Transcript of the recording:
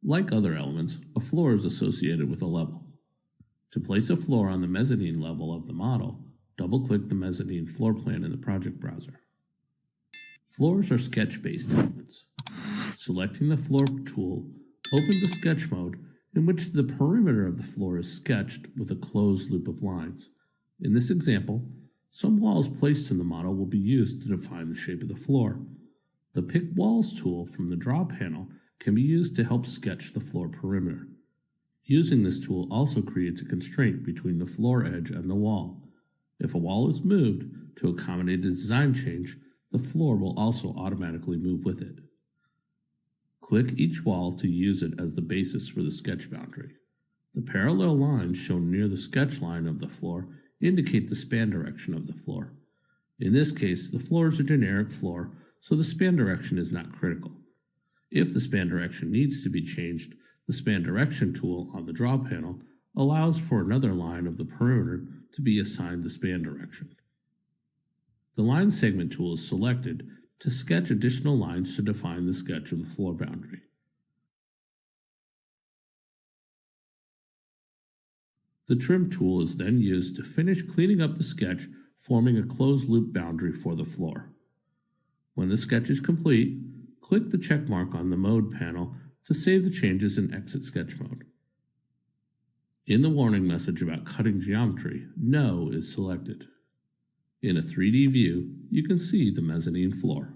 Like other elements, a floor is associated with a level. To place a floor on the mezzanine level of the model, double-click the mezzanine floor plan in the project browser. Floors are sketch-based elements. Selecting the Floor tool opens a sketch mode in which the perimeter of the floor is sketched with a closed loop of lines. In this example, some walls placed in the model will be used to define the shape of the floor. The Pick Walls tool from the Draw panel can be used to help sketch the floor perimeter. Using this tool also creates a constraint between the floor edge and the wall. If a wall is moved to accommodate a design change, the floor will also automatically move with it. Click each wall to use it as the basis for the sketch boundary. The parallel lines shown near the sketch line of the floor indicate the span direction of the floor. In this case, the floor is a generic floor, so the span direction is not critical. If the span direction needs to be changed, the Span Direction tool on the Draw panel allows for another line of the perimeter to be assigned the span direction. The Line Segment tool is selected to sketch additional lines to define the sketch of the floor boundary. The Trim tool is then used to finish cleaning up the sketch, forming a closed loop boundary for the floor. When the sketch is complete, click the check mark on the Mode panel to save the changes and exit sketch mode. In the warning message about cutting geometry, No is selected. In a 3D view, you can see the mezzanine floor.